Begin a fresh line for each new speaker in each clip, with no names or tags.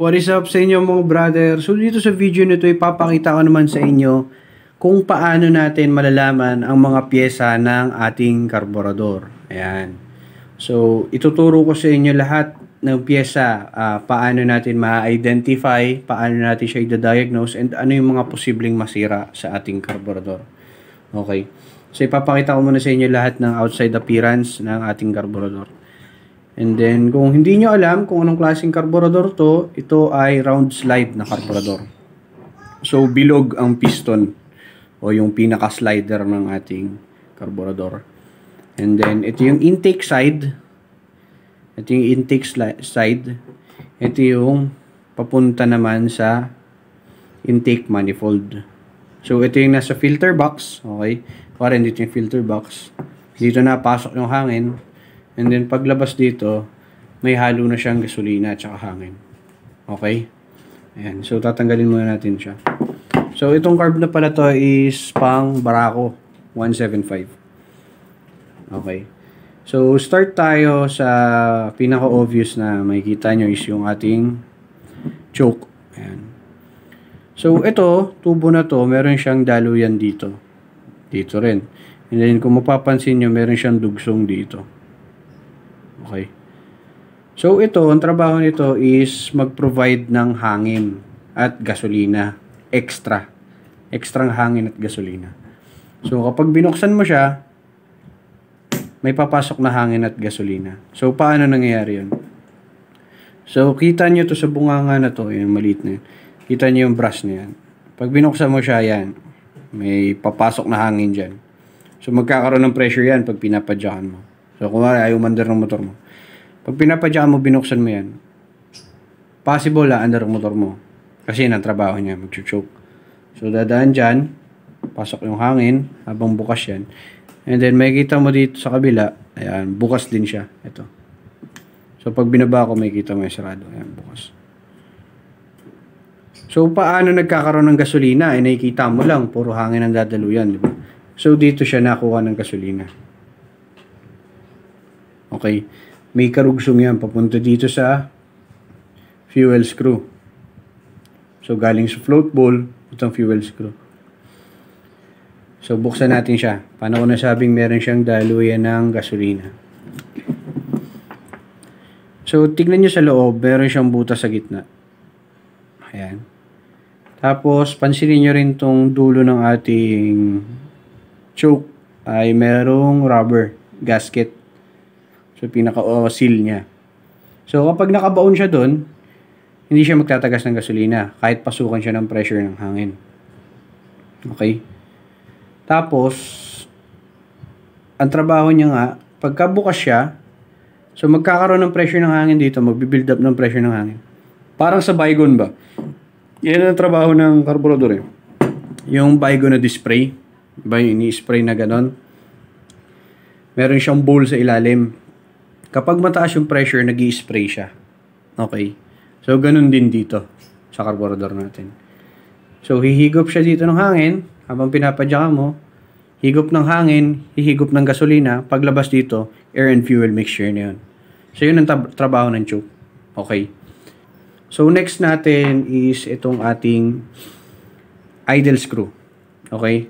What is up sa inyo mga brother? So dito sa video nito ipapakita ko naman sa inyo kung paano natin malalaman ang mga pyesa ng ating karburador. Ayan. So ituturo ko sa inyo lahat ng pyesa, paano natin ma-identify, paano natin siya i-diagnose, and ano yung mga posibleng masira sa ating karburador. Okay. So ipapakita ko muna sa inyo lahat ng outside appearance ng ating karburador. And then, kung hindi nyo alam kung anong klaseng karburador to, ito ay round slide na karburador. So, bilog ang piston o yung pinaka-slider ng ating karburador. And then, ito yung intake side. Ito yung intake side. Ito yung papunta naman sa intake manifold. So, ito yung nasa filter box. Okay? Parang dito yung filter box. Dito na pasok yung hangin. And then, paglabas dito, may halo na siyang gasolina at saka hangin. Okay? Ayan. So, tatanggalin muna natin siya. So, itong carb na pala to is pang Barako 175. Okay. So, start tayo sa pinaka-obvious na makikita nyo is yung ating choke. Ayan. So, ito, tubo na to, meron siyang daluyan dito. Dito rin. And then, kung mapapansin nyo, meron siyang dugsong dito. Okay. So, ito, ang trabaho nito is mag-provide ng hangin at gasolina. Extra. Extrang hangin at gasolina. So, kapag binuksan mo siya, may papasok na hangin at gasolina. So, paano nangyayari yun? So, kita nyo to sa bunganga na to, yung maliit na yun. Kita nyo yung brush na yan. Pag binuksan mo siya, yan. May papasok na hangin dyan. So, magkakaroon ng pressure yan pag pinapadyakan mo. So, kung ayaw umandar ng motor mo. Pag pinapadyakan mo, binuksan mo yan. Possible andar ang motor mo. Kasi yan ang trabaho niya, mag-choke. So, dadaan dyan. Pasok yung hangin habang bukas yan. And then, makikita mo dito sa kabila. Ayan, bukas din siya. Ito. So, pag binaba ko, makikita mo yung sarado. Ayan, bukas. So, paano nagkakaroon ng gasolina? Nakikita mo lang, puro hangin ang dadaluyan, di ba? So, dito siya nakuha ng gasolina. Okay. May karugsong yan. Papunta dito sa fuel screw. So, galing sa float bowl, itong fuel screw. So, buksan natin siya. Paano ko nasabing meron siyang daluyan ng gasolina. So, tignan nyo sa loob. Meron siyang butas sa gitna. Ayan. Tapos, pansinin nyo rin tong dulo ng ating choke ay merong rubber gasket. So, pinaka-seal niya. So, kapag nakabaon siya doon, hindi siya magtatagas ng gasolina kahit pasukan siya ng pressure ng hangin. Okay? Tapos, ang trabaho niya nga, pagka bukas siya, so magkakaroon ng pressure ng hangin dito, magbibuild up ng pressure ng hangin. Parang sa Baygon ba? Yan ang trabaho ng karburador eh. Yung Baygon na spray, ba yung ini-spray na ganon? Meron siyang bowl sa ilalim. Kapag mataas yung pressure, nag-i-spray siya. Okay? So, ganun din dito sa karburador natin. So, hihigop siya dito ng hangin habang pinapadyakan mo. Higop ng hangin, hihigop ng gasolina. Paglabas dito, air and fuel mixture na yun. So, yun ang trabaho ng tube. Okay? So, next natin is itong ating idle screw. Okay?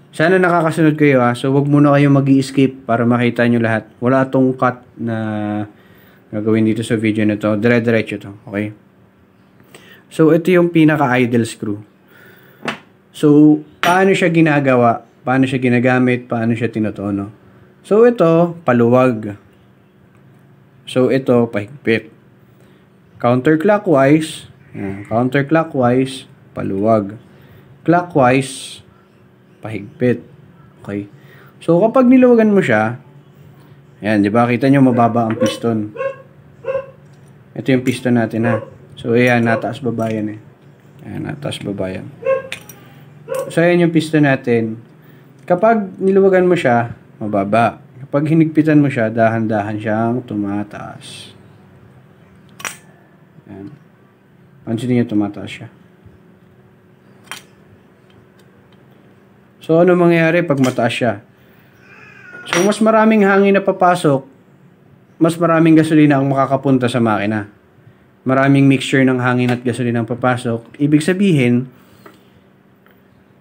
Sana nakakasunod kayo ha. So, wag muna kayong mag-i-skip para makita nyo lahat. Wala itong cut na gagawin dito sa video na to. Dire-diretso to. Okay? So, ito yung pinaka-idle screw. So, paano siya ginagawa? Paano siya ginagamit? Paano siya tinotono? So, ito, paluwag. So, ito, pahigpit. Counterclockwise. Counterclockwise, paluwag. Clockwise, pahigpit. Okay. So, kapag niluwagan mo siya, ayan, di ba? Kita nyo, mababa ang piston. Ito yung piston natin, ha. So, ayan, nataas baba yan, eh. Ayan, nataas baba yan. So, ayan yung piston natin. Kapag niluwagan mo siya, mababa. Kapag hinigpitan mo siya, dahan-dahan siyang tumataas. Ayan. Pansinin nyo, tumataas siya. So, ano mangyayari pag mataas siya? So, mas maraming hangin na papasok, mas maraming gasolina ang makakapunta sa makina. maraming mixture ng hangin at gasolina ang papasok, ibig sabihin,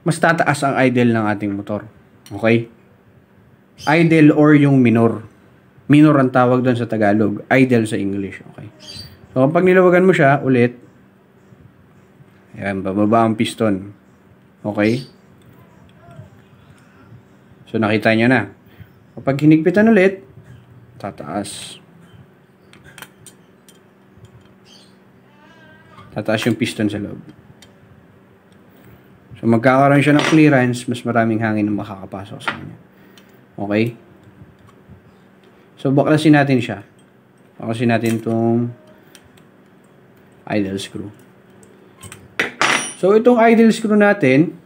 mas tataas ang idle ng ating motor. Okay? Idle or yung minor. Minor ang tawag doon sa Tagalog. Idle sa English. Okay? So, kapag nilawagan mo siya, ulit, ayan, bababa ang piston. Okay? So, nakita nyo na. Kapag hinigpitan ulit, tataas. Tataas yung piston sa loob. So, magkakaroon siya ng clearance, mas maraming hangin na makakapasok sa kanya. Okay? So, baklasin natin siya. Baklasin natin itong idle screw. So, itong idle screw natin,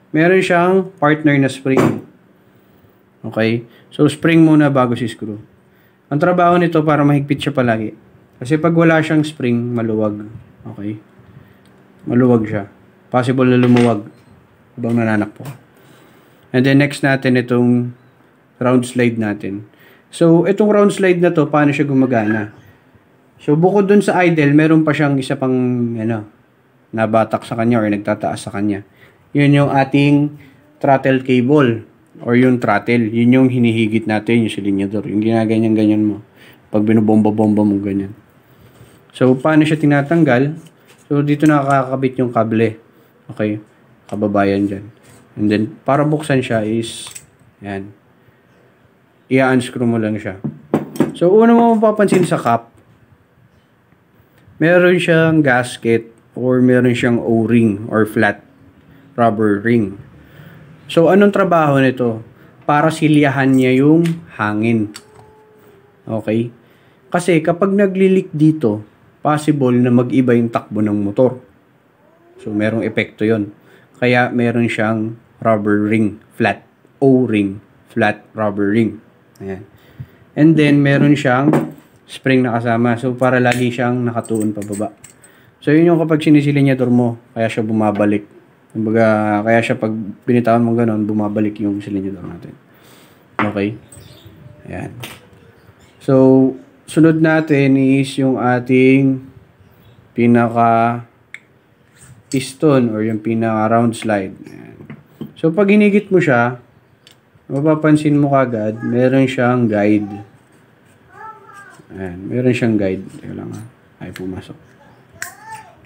meron siyang partner na spring. Okay? So, spring muna bago si screw. Ang trabaho nito para mahigpit siya palagi. Kasi pag wala siyang spring, maluwag. Okay? Maluwag siya. Possible na lumuwag habang nananakpo. And then next natin itong round slide natin. So, itong round slide na to, paano siya gumagana? So, bukod dun sa idle, meron pa siyang isa pang nabatak sa kanya or nagtataas sa kanya. Yun yung ating throttle cable or yung throttle. Yun yung hinihigit natin, yung silinyador. Yung ginaganyan-ganyan mo. Pag binubomba-bomba mo ganyan. So, paano siya tinatanggal? So, dito nakakabit yung kable. Okay, kababayan dyan. And then, para buksan siya is, yan, i-unscrew mo lang siya. So, una mo mapapansin sa cap, meron siyang gasket or meron siyang O-ring or flat rubber ring. So, anong trabaho nito? Para silyahan niya yung hangin. Okay? Kasi kapag naglilik dito, possible na mag-iba yung takbo ng motor. So, merong epekto yon. Kaya, meron siyang rubber ring, flat O-ring, flat rubber ring. Ayan. And then, meron siyang spring na kasama. So, para lagi siyang nakatuon pababa. So, yun yung kapag sinisilinyador mo, kaya siya bumabalik. Kumbaga, kaya siya pag binitawan mo gano'n, bumabalik yung silinyador natin. Okay? Ayan. So, sunod natin is yung ating pinaka piston or yung pinaka round slide. Ayan. So, pag hinigit mo siya, mapapansin mo kagad, meron siyang guide. Ayan, meron siyang guide. Teka lang ha. Ay, pumasok.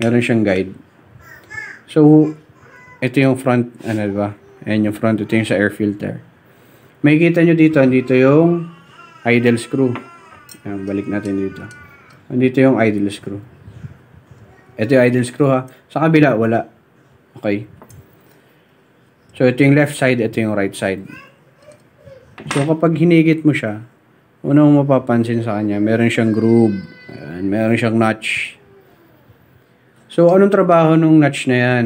Meron siyang guide. So, ito yung front, diba? Ayan yung front, ito yung sa air filter. Makikita nyo dito, andito yung idle screw. Ayan, balik natin dito. Andito yung idle screw. Ito yung idle screw ha. Sa kabila, wala. Okay. So, ito yung left side, ito yung right side. So, kapag hinigit mo siya, unang mapapansin sa kanya, meron siyang groove. Ayan, meron siyang notch. So, anong trabaho nung notch na yan?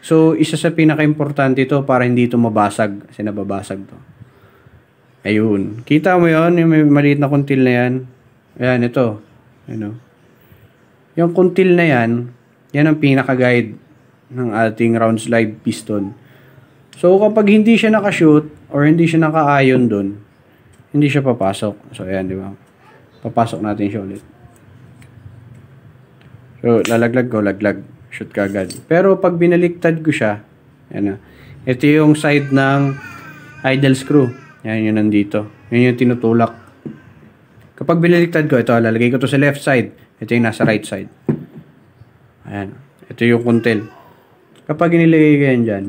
So, isa sa pinaka-importante ito para hindi ito mabasag. Kasi nababasag to. Ayun. Kita mo yon, yung may maliit na kuntil na yan. Ayan, ito. Ano? Yung kuntil na yan, yan ang pinaka-guide ng ating round slide piston. So, kapag hindi siya nakashoot or hindi siya naka-ion dun, hindi siya papasok. So, ayan, di ba? Papasok natin siya ulit. So, lalaglag ko, laglag. Shoot ka agad. Pero, pag binaliktad ko siya, ayan na. Ito yung side ng idle screw. Yan yun nandito. Yan yung tinutulak. Kapag binaliktad ko, ito, lalagay ko to sa left side. Ito yung nasa right side. Ayan. Ito yung kuntil. Kapag inilagay ko yan dyan,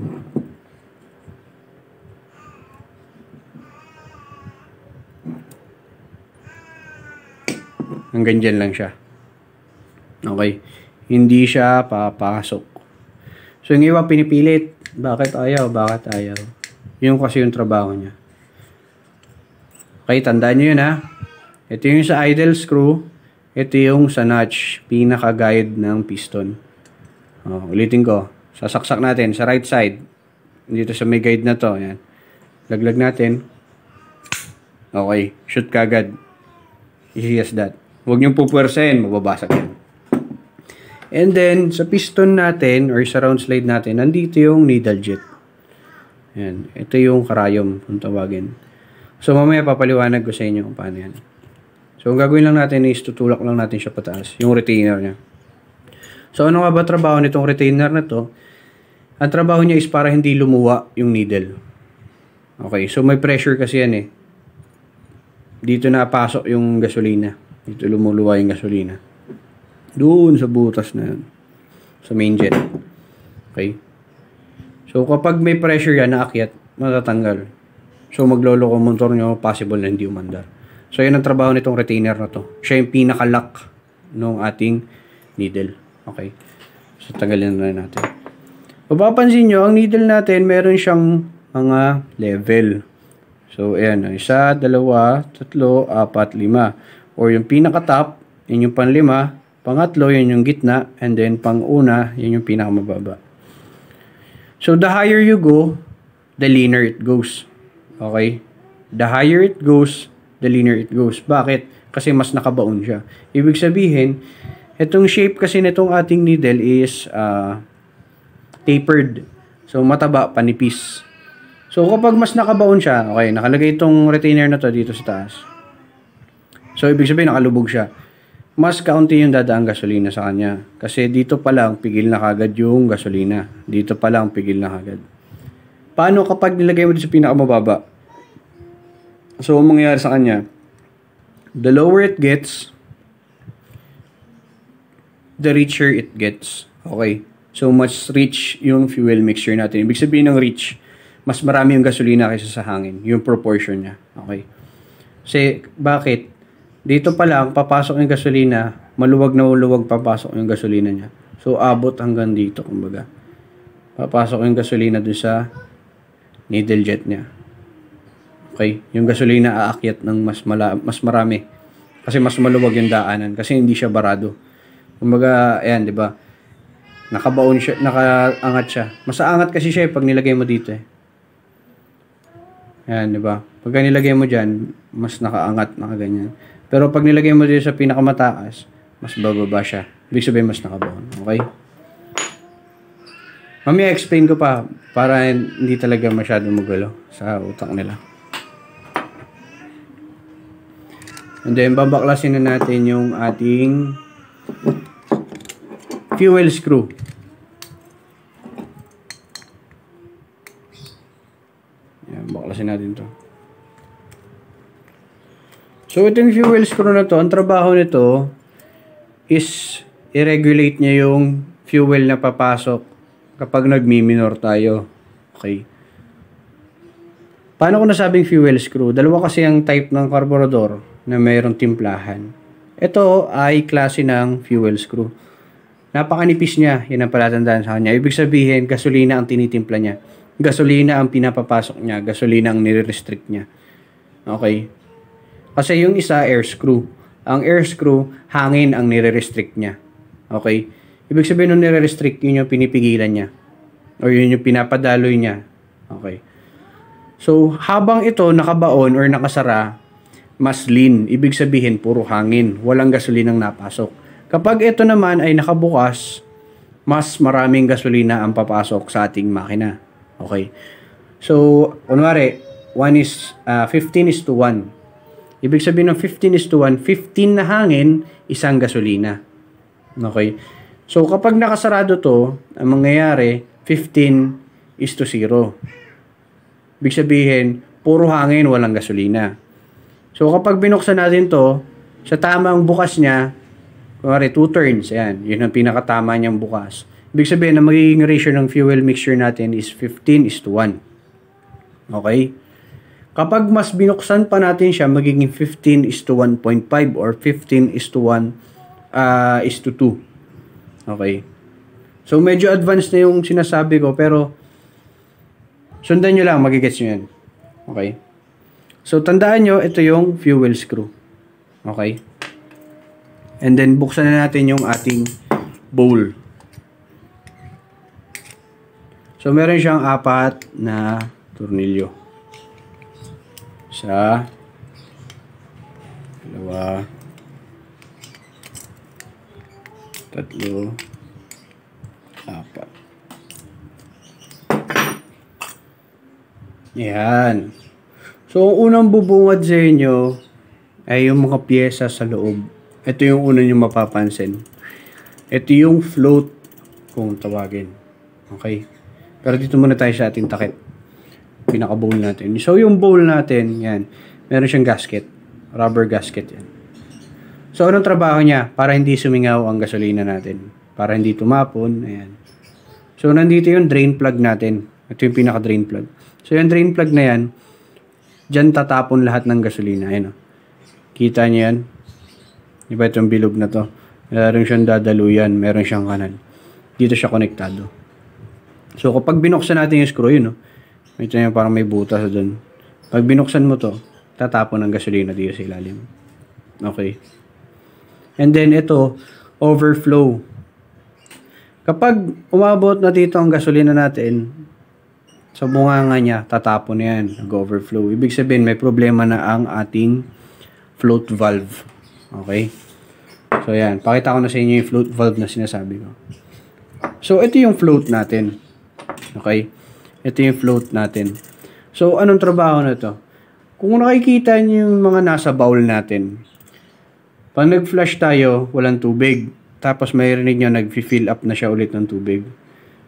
hanggang dyan lang siya. Okay. Hindi siya papasok. So, yung iba pinipilit. Bakit ayaw? Bakit ayaw? Yun kasi yung trabaho niya. Okay, tandaan nyo yun ha. Ito yung sa idle screw. Ito yung sa notch. Pinaka-guide ng piston. Ulitin ko. Sasaksak natin sa right side. Dito sa may guide na to. Ayan. Laglag natin. Okay. Shoot kagad. Easy as that. Huwag niyong pupwersahin. Mababasag yan. And then, sa piston natin or sa round slide natin, nandito yung needle jet. Ayan. Ito yung karayom kung tawagin. So, mamaya papaliwanag ko sa inyo kung paano yan. So, So, ang gagawin lang natin is tutulak lang natin siya pataas, yung retainer niya. So, ano nga ba trabaho nitong retainer na to? Ang trabaho niya is para hindi lumuwa yung needle. Okay, so may pressure kasi yan eh. Dito napasok yung gasolina. Dito lumuluwa yung gasolina. Doon sa butas na yun. Sa main jet. Okay. So, kapag may pressure yan, naakyat, matatanggal. So, magloloko motor nyo, possible na hindi umandar. So, yan ang trabaho nitong retainer na to. Siya yung pinaka-lock ng ating needle. Okay. So, tanggalin na natin. Mapapansin nyo, ang needle natin, meron siyang mga level. So, ayan. 1, 2, 3, 4, 5. Or yung pinaka-top, yun yung panlima. Pangatlo, yun yung gitna. And then, pang-una, yun yung pinakamababa. So, the higher you go, the leaner it goes. Okay? The higher it goes, the leaner it goes. Bakit? Kasi mas nakabaon siya. Ibig sabihin, itong shape kasi nitong ating needle is tapered. So, mataba, panipis. So, kapag mas nakabaon siya, okay, nakalagay itong retainer na to dito sa taas. So, ibig sabihin, nakalubog siya. Mas kaunti yung dadaang gasolina sa kanya. Kasi dito pa lang, pigil na kagad yung gasolina. Dito pa lang, pigil na kagad. Paano kapag nilagay mo dito sa pinakamababa? So, ang mangyayari sa kanya, the lower it gets, the richer it gets. Okay? So, mas rich yung fuel mixture natin. Ibig sabihin ng rich, mas marami yung gasolina kaysa sa hangin. Yung proportion niya. Okay? Kasi, bakit? Dito pa lang, papasok yung gasolina, maluwag na maluwag papasok yung gasolina niya. So, abot hanggang dito, kumbaga. Papasok yung gasolina dun sa needle jet niya. Okay? Yung gasolina aakyat ng mas marami. Kasi mas maluwag yung daanan. Kasi hindi siya barado. Kumbaga, ayan, di ba? Nakabaon siya, nakaangat siya. Mas aangat kasi siya pag nilagay mo dito eh. Ayan, di ba? Pag nilagay mo dyan, mas nakaangat, nakaganyan. Pero pag nilagay mo dito sa pinakamataas, mas bababa siya. Ibig sabihin, mas nakabaon. Okay? Mamaya explain ko pa para hindi talaga masyadong magulo sa utak nila. And then, babaklasin na natin yung ating fuel screw. Yan, baklasin natin to. So, itong fuel screw na to, ang trabaho nito is i-regulate niya yung fuel na papasok kapag nagmi-minor tayo. Okay. Paano ko nasabing fuel screw? Dalawa kasi ang type ng carburetor na mayroong timplahan. Ito ay klase ng fuel screw. Napakanipis niya. Yan ang palatandaan sa kanya. Ibig sabihin, gasolina ang tinitimpla niya. Gasolina ang pinapapasok niya. Gasolina ang nire-restrict niya. Okay. Kasi yung isa, air screw. Ang air screw, hangin ang nire-restrict niya. Okay? Ibig sabihin nung nire-restrict, yun yung pinipigilan niya. O yun yung pinapadaloy niya. Okay. So, habang ito nakabaon or nakasara, mas lean. Ibig sabihin, puro hangin. Walang gasolinang napasok. Kapag ito naman ay nakabukas, mas maraming gasolina ang papasok sa ating makina. Okay? So, kunwari, 15:1. Ibig sabihin ng 15:1, 15 na hangin, isang gasolina. Okay? So, kapag nakasarado to, ang mangyayari, 15:0. Ibig sabihin, puro hangin, walang gasolina. So, kapag binuksan natin to, sa tamang bukas niya, kunwari 2 turns, ayan, yun ang pinakatama niyang bukas. Ibig sabihin, ang magiging ratio ng fuel mixture natin is 15:1. Okay? Kapag mas binuksan pa natin siya, magiging 15:1.5 or 15:1:2. Okay? So, medyo advanced na yung sinasabi ko, pero sundan nyo lang, magigets nyo yan. Okay? So, tandaan nyo, ito yung fuel screw. Okay? And then, buksan na natin yung ating bowl. So, meron siyang 4 na tornilyo. 1, 2, 3, 4. Yan. So, unang bubungad sa inyo, ay yung mga pyesa sa loob. Ito yung una nyo mapapansin. Ito yung float, kung tawagin. Okay? Pero dito muna tayo sa ating takip. Pinaka-bowl natin. So, yung bowl natin, yan. Meron siyang gasket. Rubber gasket yan. So, anong trabaho niya? Para hindi sumingaw ang gasolina natin. Para hindi tumapon. Ayan. So, nandito yung drain plug natin. Ito yung pinaka-drain plug. So, yung drain plug na yan, dyan tatapon lahat ng gasolina. Ayan o. Kita niyo yan? Diba itong bilog na to? Meron siyang dadaluyan. Meron siyang kanal. Dito siya konektado. So, kapag binuksan natin yung screw, yun o. Ito yung parang may butas doon. Pag binuksan mo to, tatapon ng gasolina dito sa ilalim. Okay. And then, ito, overflow. Kapag umabot na dito ang gasolina natin, sa bunganga niya, tatapon na yan. Nag-overflow. Ibig sabihin, may problema na ang ating float valve. Okay? So, yan. Pakita ko na sa inyo yung float valve na sinasabi ko. So, ito yung float natin. Okay? Ito yung float natin. So, anong trabaho na to? Kung nakikita niyo yung mga nasa bowl natin, pag nag-flush tayo, walang tubig. Tapos mayroon nyo, nag-fill up na siya ulit ng tubig.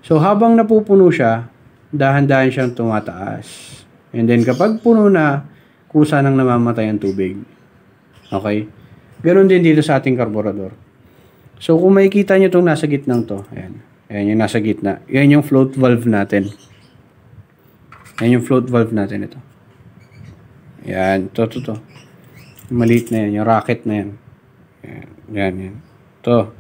So, habang napupuno siya, dahan-dahan siyang tumataas. And then, kapag puno na, kusa nang namamatay ang tubig. Okay? Ganon din dito sa ating karburador. So, kung makikita nyo itong nasa gitnang to, ayan. Ayan yung nasa gitna. Yan yung float valve natin. Yan yung float valve natin ito. Yan. Ito. Maliit na yan. Yung rocket na yan. Yan. Ito.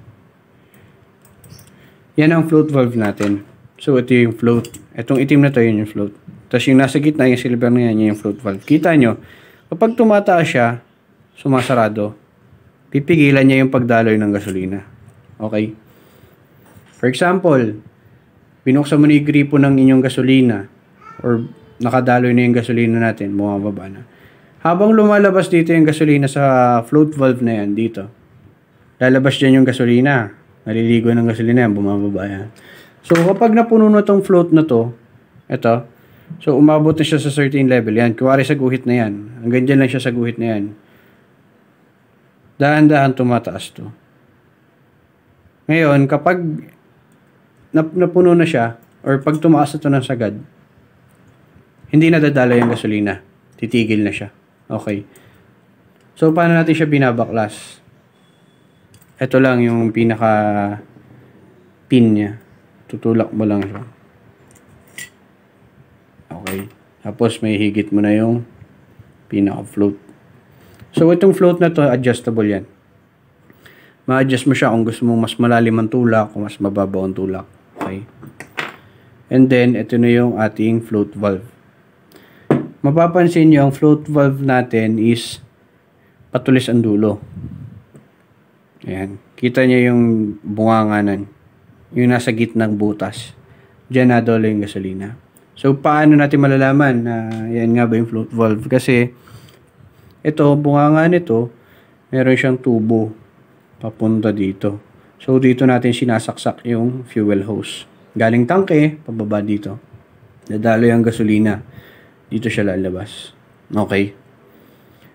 Yan ang float valve natin. So, ito yung float. Itong itim na to, yun yung float. Tapos yung nasa gitna, yung silver na yan, yung float valve. Kita nyo, kapag tumataas siya, sumasarado, pipigilan niya yung pagdaloy ng gasolina. Okay? For example, binuksan mo na yung gripo ng inyong gasolina or nakadaloy na yung gasolina natin, bumababa na. Habang lumalabas dito yung gasolina sa float valve na yan, dito, lalabas dyan yung gasolina. Naliligo ng gasolina yan, bumababa yan. So, kapag napuno na tong float na to, ito, so umabot na siya sa certain level. Yan, kuwari sa guhit na yan. Hanggang dyan lang siya sa guhit na yan. Dahan-dahan tumataas to. Ngayon, kapag napuno na siya, or pag tumaas na to ng sagad, hindi na dadala yung gasolina. Titigil na siya. Okay. So, paano natin siya binabaklas? Ito lang yung pinaka pin niya. Tutulak mo lang siya. Okay. Tapos, may higit mo na yung pinaka float. So, itong float na to, adjustable yan. Ma-adjust mo siya kung gusto mong mas malalim ang tulak, kung mas mababaw ang tulak. Okay. And then, ito na yung ating float valve. Mapapansin nyo, ang float valve natin is patulis ang dulo. Ayan. Kita nyo yung bunganganan. Yung nasa gitnang butas. Diyan nadolo yung gasolina. So, paano natin malalaman na yan nga ba yung float valve? Kasi, ito, bungangan nito, meron siyang tubo papunta dito. So, dito natin sinasaksak yung fuel hose. Galing tangke, pababa dito. Nadalo yung gasolina. Dito siya lalabas. Okay.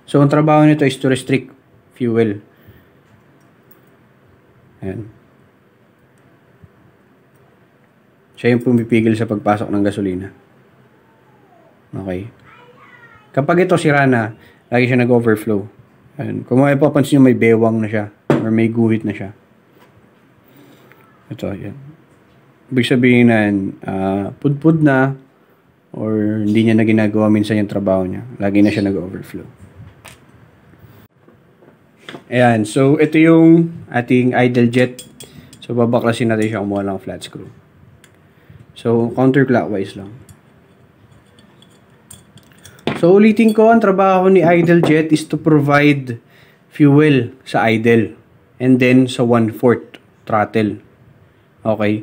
So, ang trabaho nito is to restrict fuel. Ayan. Siya yung pumipigil sa pagpasok ng gasolina. Okay. Kapag ito sira na, lagi siya nag-overflow. Ayan. Kung mapapansin nyo, may bewang na siya. Or may guhit na siya. Ito, ayan. Ibig sabihin na, pudpud na, or hindi niya na ginagawa minsan yung trabaho niya. Lagi na siya nag-overflow. Ayan. So, ito yung ating idle jet. So, babaklasin natin siya kung walang flat screw. So, counterclockwise lang. So, ulitin ko, ang trabaho ni idle jet is to provide fuel sa idle. And then, sa 1/4 throttle. Okay.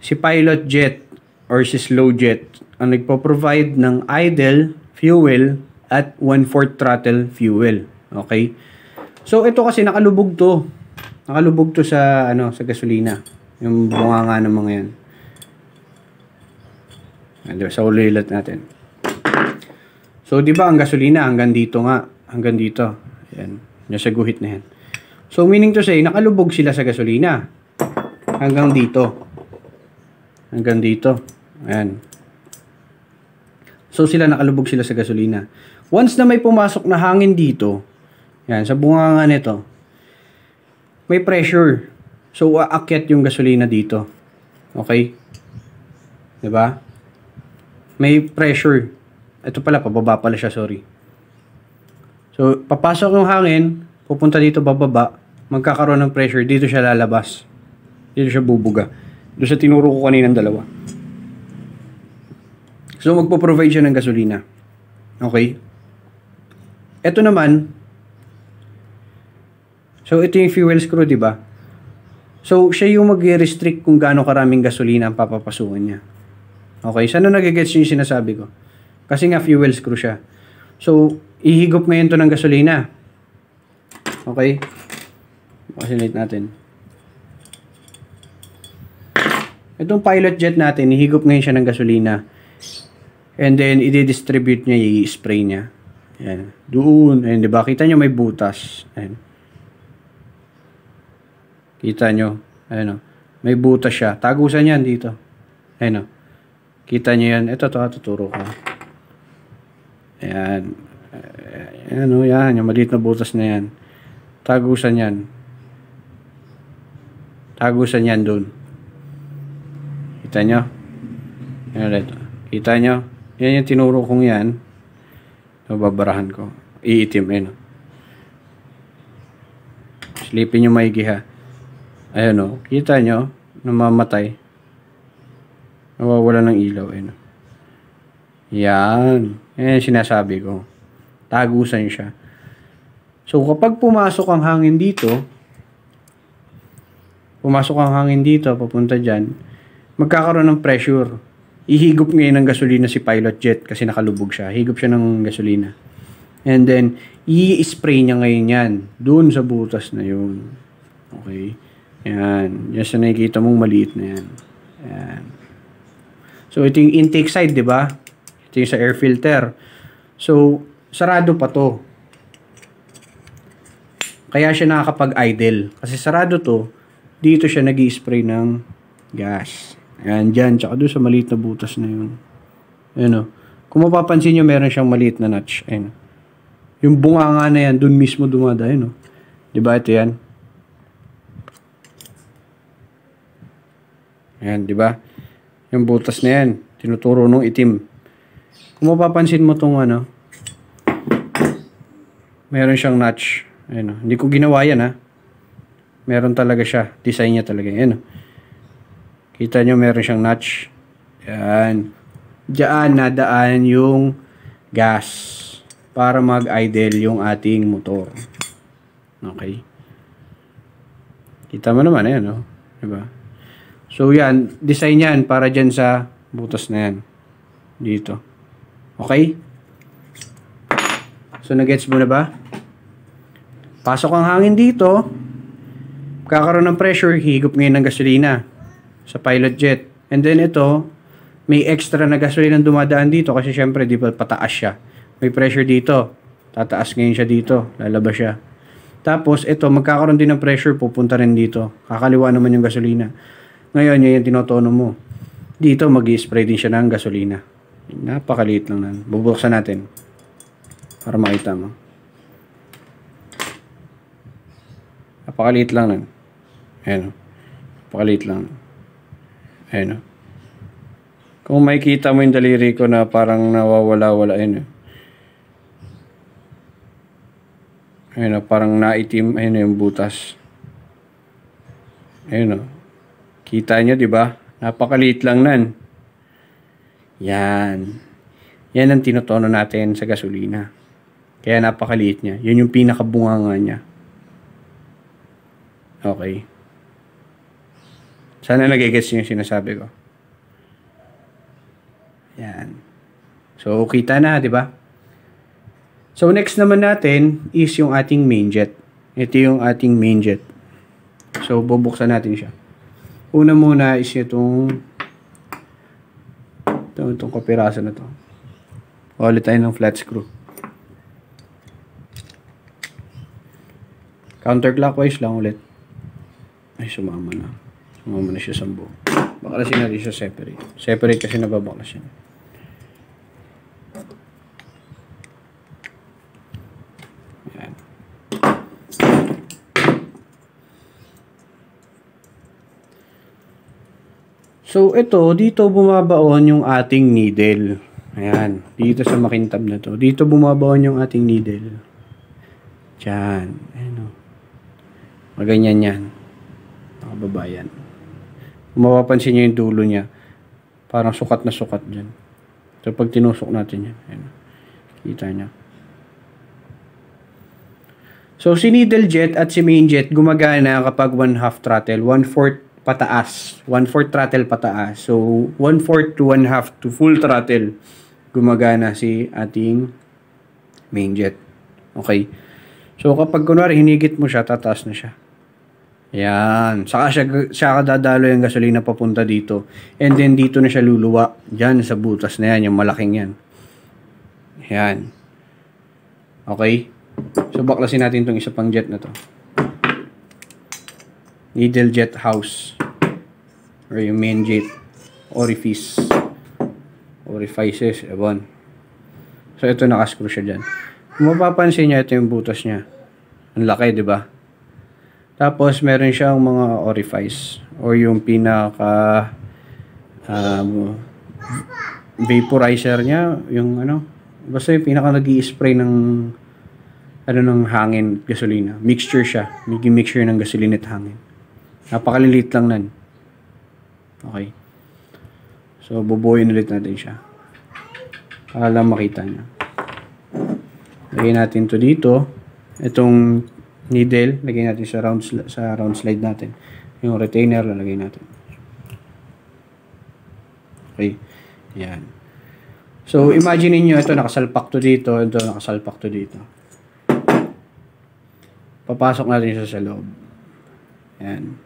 Si pilot jet or si slow jet ang nagpo-provide ng idle fuel at 1/4 throttle fuel. Okay. So, ito kasi nakalubog to. Nakalubog to sa, sa gasolina. Yung bunganga ng mga yan. Sa ulilat natin. So, di ba ang gasolina hanggang dito nga. hanggang dito. Ayan. Nasa guhit na yan. So, meaning to say, nakalubog sila sa gasolina. Hanggang dito. Hanggang dito. Ayan. So, nakalubog sila sa gasolina. Once na may pumasok na hangin dito, yan, sa bunganga nito, may pressure. So, aakyat yung gasolina dito. Okay? Diba? May pressure. Ito pala, pababa pala siya, sorry. So, papasok yung hangin, pupunta dito bababa, magkakaroon ng pressure, dito siya lalabas. Dito siya bubuga. Doon sa tinuro ko kaninang dalawa. So, magpo-provide siya ng gasolina. Okay? Ito naman, so ito yung fuel screw, di ba? So, siya yung mag-restrict kung gaano karaming gasolina ang papapasukan niya. Okay, saan na nagigets yung sinasabi ko? Kasi nga fuel screw siya. So, ihigop ngayon to ng gasolina. Okay? Oscillate natin. Itong pilot jet natin, ihigop ngayon siya ng gasolina. And then, i-distribute niya, i-spray niya. Ayan. Doon. Ayan, diba? Kita nyo may butas. Ayan. Kita nyo. Ayan o. May butas siya. Tagusan yan dito. Ayan o. Kita nyo yan. Ito to, tuturo ko. Ayan. Ayan o, yan. Yung maliit na butas na yan. Tagusan yan. Tagusan yan dun. Kita nyo? Ayan ulit. Kita nyo? Yan yung tinuro kong yan. Babarahan ko. Iitim. Ayan o. Silipin nyo maigi ha. Ayan o. Kita nyo? Namamatay. Nawawala ng ilaw. Ayan o. Yan. Yan yung sinasabi ko. Tagusan siya. So, kapag pumasok ang hangin dito, papunta dyan, magkakaroon ng pressure. Ihigop ngayon ng gasolina si pilot jet kasi nakalubog siya. Higop siya ng gasolina. And then, i-spray niya ngayon yan. Doon sa butas na yun. Okay? Yan. Yan sa nakikita mong maliit na yan. Yan. So, ito yung intake side, di ba? Ito yung sa air filter. So, sarado pa to. Kaya siya nakakapag-idle. Kasi sarado to, dito siya nag-i-spray ng gas. Ayan, dyan. Tsaka doon sa maliit na butas na yun. Ayan o. Kung mapapansin nyo, meron siyang maliit na notch. Ayan. Yung bunganga na yan, doon mismo dumada. Ayan o. Diba ito yan? Ayan, diba? Yung butas na yan. Tinuturo nung itim. Kung mapapansin mo tong ano, meron siyang notch. Ayan o. Hindi ko ginawa yan ha. Meron talaga siya. Design niya talaga. Ayan o. Kita nyo meron siyang notch. Ayan. Diyan nadaan yung gas para mag-idle yung ating motor. Okay. Kita mo naman. Ayan o. Diba? So yan. Design yan para dyan sa butas na yan. Dito. Okay? So nagets mo na ba? Pasok ang hangin dito. Kakaroon ng pressure. Higop ngayon ng gasolina sa pilot jet. And then ito, may extra na gasolina dumadaan dito kasi syempre di ba pataas siya. May pressure dito. Tataas ngayon siya dito. Lalabas siya. Tapos ito, magkakaroon din ng pressure. Pupunta rin dito. Kakaliwa naman yung gasolina. Ngayon, yan yung tinotono mo. Dito, mag-i-spray din siya ng gasolina. Napakaliit lang nan. Bubuksan natin. Para makita mo. Napakaliit lang nan. Ayan o. Napakaliit lang. Ayan o. Kung makikita mo yung daliri ko na parang nawawala-wala. Ayan o. Ayan o. Parang naitim. Ayan o yung butas. Ayan o. Kita nyo, diba? Napakaliit lang nan. Yan. Yan ang tinutono natin sa gasolina. Kaya napakaliit niya. Yun yung pinakabunganga niya. Okay. Sana nagigets niyo yung sinasabi ko. Yan. So, kita na, di ba? So, next naman natin is yung ating main jet. Ito yung ating main jet. So, bubuksan natin siya. Una muna is itong kapiraso na to. Ulit tayo ng flat screw. Counterclockwise lang ulit. Ay, sumama na. Sumama na siya sa buo. Baklasin natin siya separate. Separate kasi nababaklas yan. Ayan. So, ito, dito bumabaon yung ating needle. Ayan. Dito sa makintab na to. Dito bumabaon yung ating needle. Diyan. Ayan o. Maganyan yan. Nakababayan. Kung mapapansin nyo yung dulo niya, parang sukat na sukat dyan. So, pag tinusok natin yan, ayan. Kita niya. So, si needle jet at si main jet gumagana kapag 1/2 throttle, 1/4 pataas. 1/4 throttle pataas. So, 1/4 to 1/2 to full throttle gumagana si ating main jet. Okay. So, kapag kunwari hinigit mo siya, tataas na siya. Yan. Saka siya dadalo yung gasolina papunta dito. And then, dito na siya luluwa. Diyan, sa butas na yan. Yung malaking yan. Yan. Okay. So, baklasin natin itong isa pang jet na to. Needle jet house. Or yung main jet. Orifice. Orifices. Ewan. So, ito nakascrew siya dyan. Kung mapapansin niya, ito yung butas niya. Ang laki, di ba? Tapos, meron siyang mga orifice or yung pinaka vaporizer niya, yung ano, basta yung pinaka nag-i-spray ng ng hangin, gasolina. Mixture siya. Naging mixture ng gasolina at hangin. Napakaliliit lang nan. Okay. So, bubuoyin ulit natin siya. Para lang makita niya. Lagyan natin to dito. Itong needle, lagyan natin sa round slide natin. Yung retainer, lalagay natin. Okay. Yan. So, imagine niyo ito nakasalpak to dito, ito nakasalpak to dito. Papasok natin siya sa loob. Yan.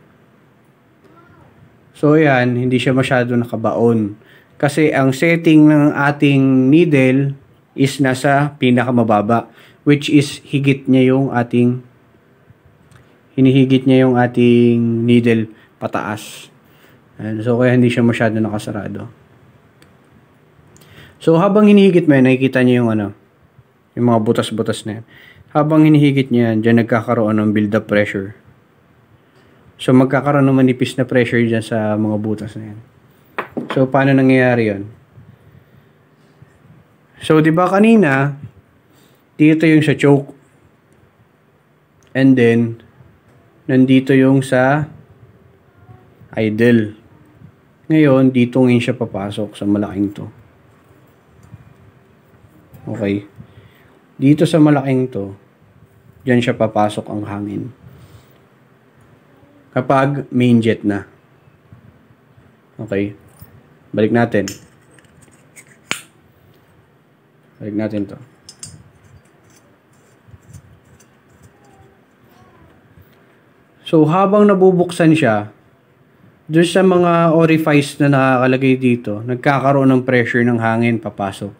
So, yan, hindi siya masyado nakabaon. Kasi ang setting ng ating needle is nasa pinakamababa, which is higit niya yung ating hinihigit niya yung ating needle pataas. And so, kaya hindi siya masyado nakasarado. So, habang hinihigit mo yan, nakikita niyo yung yung mga butas-butas na yan. Habang hinihigit niya yan, dyan nagkakaroon ng build-up pressure. So, magkakaroon ng manipis na pressure dyan sa mga butas na yan. So, paano nangyayari yun? So, di ba kanina, dito yung sa choke. And then, nandito yung sa idle. Ngayon, dito ngayon siya papasok sa malaking to. Okay. Dito sa malaking to, dyan siya papasok ang hangin. Kapag main jet na. Okay. Balik natin. Balik natin to. So, habang nabubuksan siya, doon sa mga orifice na nakakalagay dito, nagkakaroon ng pressure ng hangin papasok.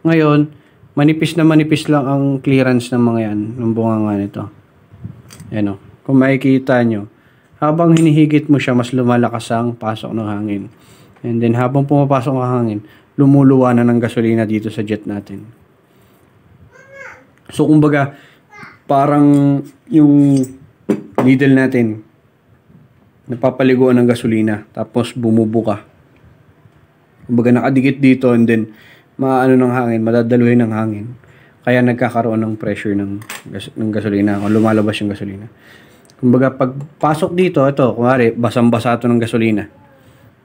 Ngayon, manipis lang ang clearance ng mga yan, ng bunganga nito. Yan o. Kung makikita nyo, habang hinihigit mo siya, mas lumalakas ang pasok ng hangin. And then, habang pumapasok ang hangin, lumuluwa na ng gasolina dito sa jet natin. So, kumbaga, parang yung needle natin, napapaliguan ng gasolina, tapos bumubuka. Kumbaga, nakadikit dito, and then, maano ng hangin, madadaluhin ng hangin. Kaya nagkakaroon ng pressure ng gasolina, kung lumalabas yung gasolina. Kumbaga, pag pasok dito, ito, kunwari, basang-basa ito ng gasolina.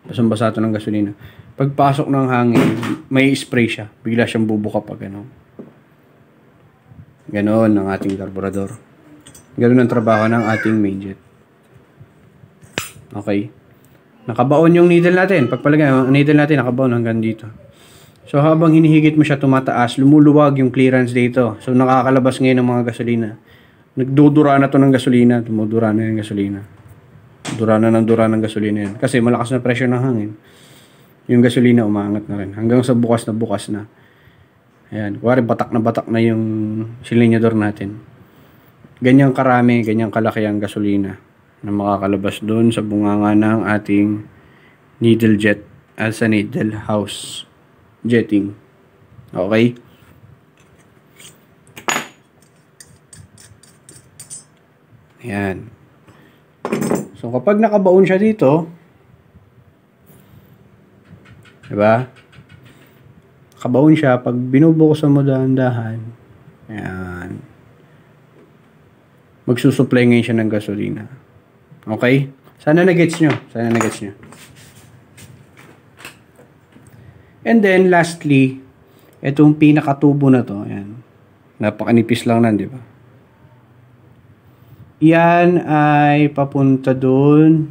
Basang-basa ito ng gasolina. Pag pasok ng hangin, may spray siya. Bigla siyang bubuka pag gano'n. Gano'n ang ating karburador. Gano'n ang trabaho ng ating main jet. Okay. Nakabaon yung needle natin. Pagpalagay, ang needle natin nakabaon hanggang dito. So, habang hinihigit mo siya tumataas, lumuluwag yung clearance dito. So, nakakalabas ngayon ng mga gasolina. Nagdudura na to ng gasolina. Dumudura na yung gasolina. Dura ng gasolina yan. Kasi malakas na pressure ng hangin. Yung gasolina umaangat na rin. Hanggang sa bukas na. Ayan. Kuwari, batak na yung silindador natin. ganyang karami, ganyang kalaki ang gasolina na makakalabas doon sa bunganga ng ating needle jet as a needle house jetting. Okay? Ayan. So, kapag nakabaon siya dito, diba? Nakabaon siya, pag binubukusan mo dahan-dahan, ayan, magsusupply ngayon siya ng gasolina. Okay? Sana na-gets nyo. Sana na-gets nyo. And then, lastly, itong pinakatubo na to, ayan, napakanipis lang nan, di ba? Yan ay papunta doon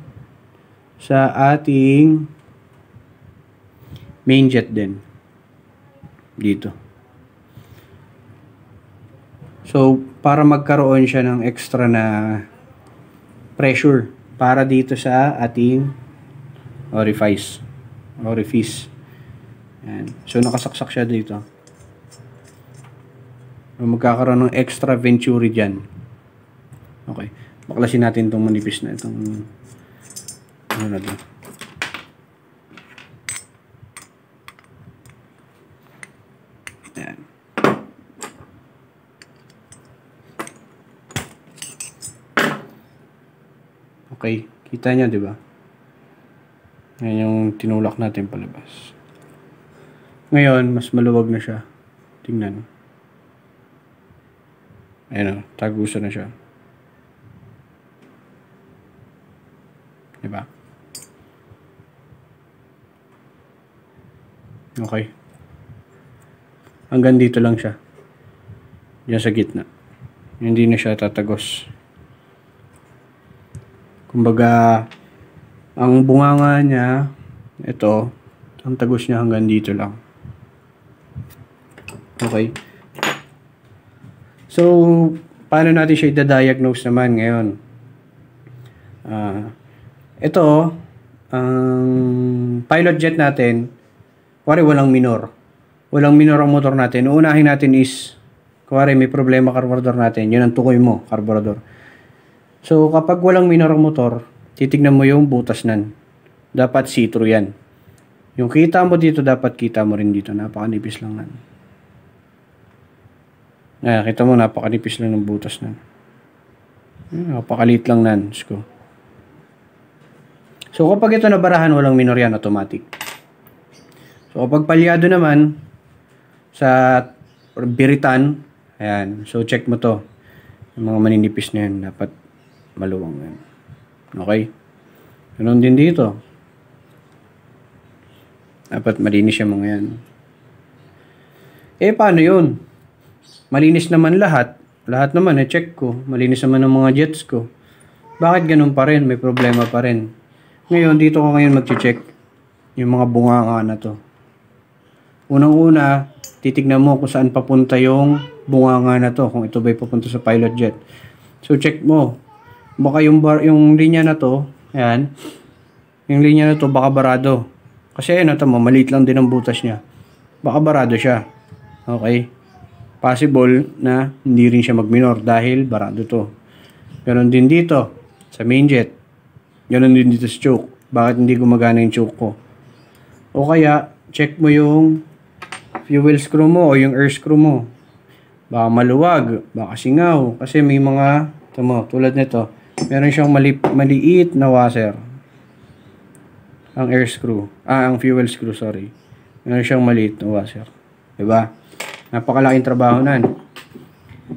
sa ating main jet din. Dito. So, para magkaroon siya ng extra na pressure para dito sa ating orifice. Ayan. So, nakasaksak siya dito. So, magkakaroon ng extra venturi dyan. Okay. Baklasin natin itong manipis na itong ano na ito. Ayan. Okay. Kita niya, di ba? Ayan yung tinulak natin palabas. Ngayon, mas maluwag na siya. Tingnan. Ayan o. Tagusan na siya. Diba? Okay. Hanggang dito lang siya. Diyan sa gitna. Hindi na siya tatagos. Kumbaga, ang bunganga niya, ito, ang tagos niya hanggang dito lang. Okay. So, paano natin siya i-diagnose naman ngayon? Ito, ang pilot jet natin, kuwari walang minor. Walang minor ang motor natin. Uunahin natin is, kuwari may problema carburetor natin. Yun ang tukoy mo, carburetor. So, kapag walang minor ang motor, titignan mo yung butas nan. Dapat see-through yan. Yung kita mo dito, dapat kita mo rin dito. Napakanipis lang nan. Kita mo, napakanipis lang ng butas nan. Napakalit lang nan. Sko. So, kapag ito nabarahan, walang minor yan, automatic. So, kapag palyado naman, sa biritan, ayan, so check mo to. Yung mga maninipis na yan, dapat maluwang yan. Okay? Ganun din dito. Dapat malinis yung mga yan. Paano yun? Malinis naman lahat. Lahat naman, check ko. Malinis naman ang mga jets ko. Bakit ganun pa rin? May problema pa rin. Ngayon, dito ko ngayon mag-check yung mga bunganga na to. Unang-una, titignan mo kung saan papunta yung bunganga na to. Kung ito ba'y papunta sa pilot jet. So, check mo. Baka yung linya na to, ayan, yung linya na to, baka barado. Kasi ayan, ito mo, maliit lang din ang butas niya. Baka barado siya. Okay? Possible na hindi rin siya mag-minor dahil barado to. Ganon din dito, sa main jet. Ganon din dito sa choke. Bakit hindi gumagana yung choke ko? O kaya, check mo yung fuel screw mo o yung air screw mo. Baka maluwag, baka singaw. Kasi may mga, ito mo, tulad nito, meron siyang maliit na washer. Ang air screw. Ang fuel screw, sorry. Meron siyang maliit na washer. Diba? Napakalaking trabaho nan.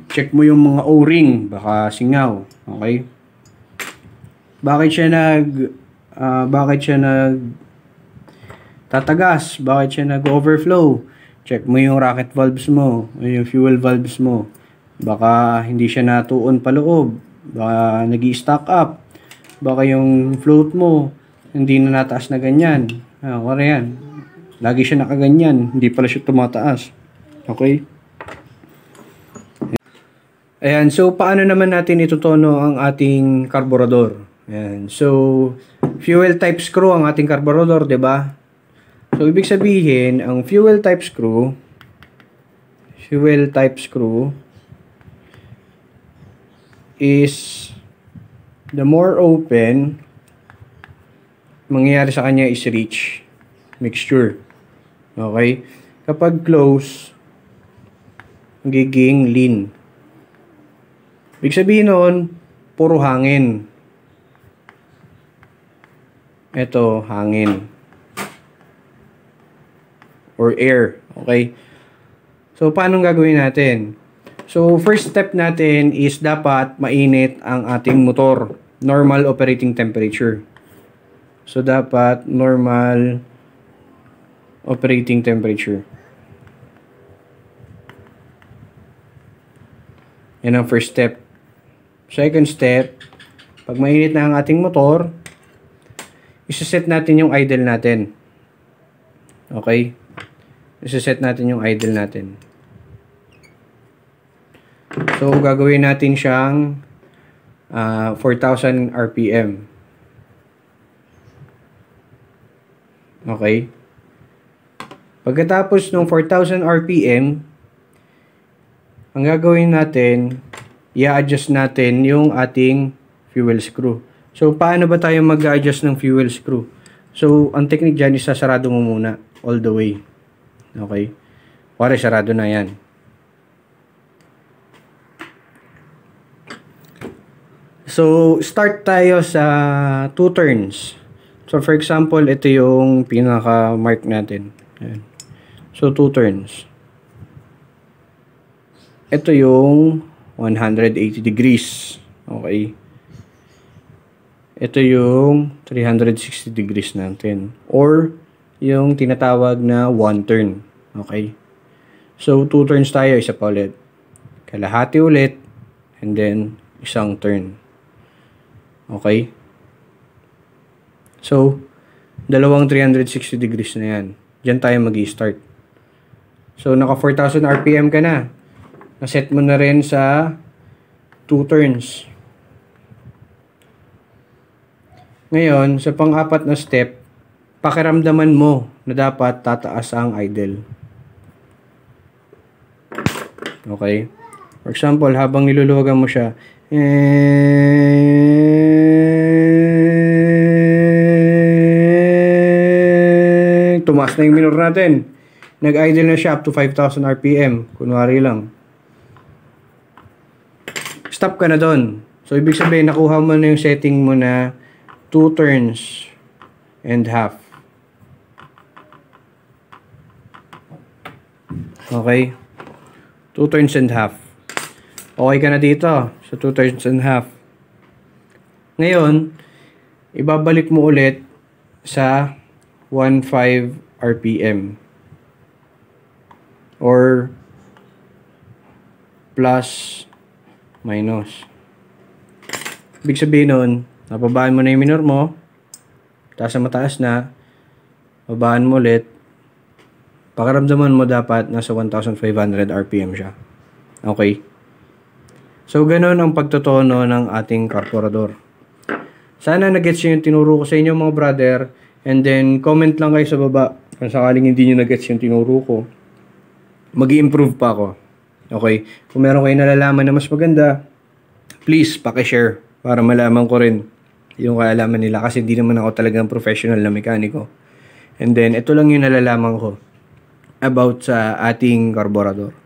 Check mo yung mga O-ring. Baka singaw. Okay? Bakit siya tatagas? Bakit siya nag-overflow? Check mo yung rocket valves mo. Yung fuel valves mo. Baka hindi siya natuon paloob. Baka nag-i-stack up. Baka yung float mo hindi na nataas na ganyan. Kaya yan. Lagi siya nakaganyan. Hindi pala siya tumataas. Okay? Ayan. So, paano naman natin itutono ang ating carburetor? Ayan. So, fuel type screw ang ating carburetor, diba? So, ibig sabihin, ang fuel type screw, is the more open, mangyayari sa kanya is rich mixture. Okay? Kapag close, magiging lean. Ibig sabihin nun, puro hangin. Ito, hangin. Or air. Okay? So, paano gagawin natin? So, first step natin is dapat mainit ang ating motor. Normal operating temperature. So, dapat normal operating temperature. Yan ang first step. Second step, pag mainit na ang ating motor, isa-set natin yung idle natin. Okay? Isa-set natin yung idle natin. So, gagawin natin siyang 4,000 RPM. Okay? Pagkatapos ng 4,000 RPM, ang gagawin natin, i-adjust natin yung ating fuel screw. So, paano ba tayo mag-adjust ng fuel screw? So, ang technique dyan is sasarado mo muna all the way. Okay? Pare, sarado na yan. So, start tayo sa 2 turns. So, for example, ito yung pinaka-mark natin. Ayan. So, 2 turns. Ito yung 180 degrees. Okay. Ito yung 360 degrees natin. Or, yung tinatawag na 1 turn. Okay. So, 2 turns tayo. Isa pa ulit. Kalahati ulit. And then, isang turn. Okay. So, dalawang 360 degrees na yan. Diyan tayo mag-i-start. So, naka 4,000 RPM ka na. Naset mo na rin sa 2 turns. Ngayon, sa pang-apat na step, pakiramdaman mo na dapat tataas ang idle. Okay? For example, habang niluluwagan mo siya, tumaas na yung minor natin. Nag-idle na siya up to 5,000 RPM. Kunwari lang. Stop ka na doon. So, ibig sabihin, nakuha mo na yung setting mo na 2 turns and half. Okay? 2 turns and half. Okay ka na dito sa 2 turns and half. Ngayon, ibabalik mo ulit sa 1.5 RPM. Or plus minus. Ibig sabihin nun, napabaan mo na yung minor mo, taas na mataas na, babaan mo ulit, pakiramdaman mo dapat nasa 1,500 RPM siya. Okay? So, ganun ang pagtotono ng ating carburetor. Sana nag-gets yung tinuro ko sa inyo mga brother, and then comment lang kayo sa baba kung sakaling hindi nyo nag-gets yung tinuro ko. Mag-i-improve pa ako. Okay? Kung meron kayo nalalaman na mas maganda, please, pakishare para malaman ko rin yung kaalaman nila kasi hindi naman ako talagang professional na mekaniko. And then, ito lang yung nalalaman ko about sa ating carburetor.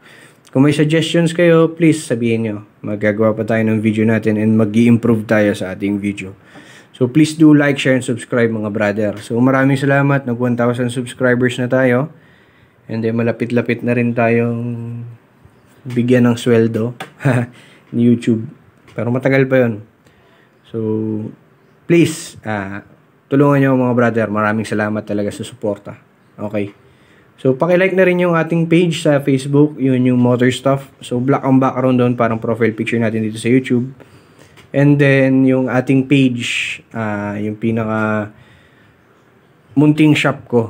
Kung may suggestions kayo, please sabihin nyo. Magagawa pa tayo ng video natin and mag-i-improve tayo sa ating video. So, please do like, share, and subscribe mga brother. So, maraming salamat. Nag 1,000 subscribers na tayo. And then, malapit-lapit na rin tayong bigyan ng sweldo ni YouTube. Pero matagal pa yun. So, please, tulungan nyo mga brother. Maraming salamat talaga sa suporta. Okay. So, pakilike na rin yung ating page sa Facebook. Yun yung motor stuff. So, black ang background doon. Parang profile picture natin dito sa YouTube. And then, yung ating page, yung pinaka munting shop ko.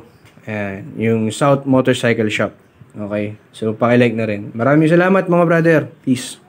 Ayan, yung South Motorcycle Shop. Okay? So, pakilike na rin. Maraming salamat mga brother. Peace.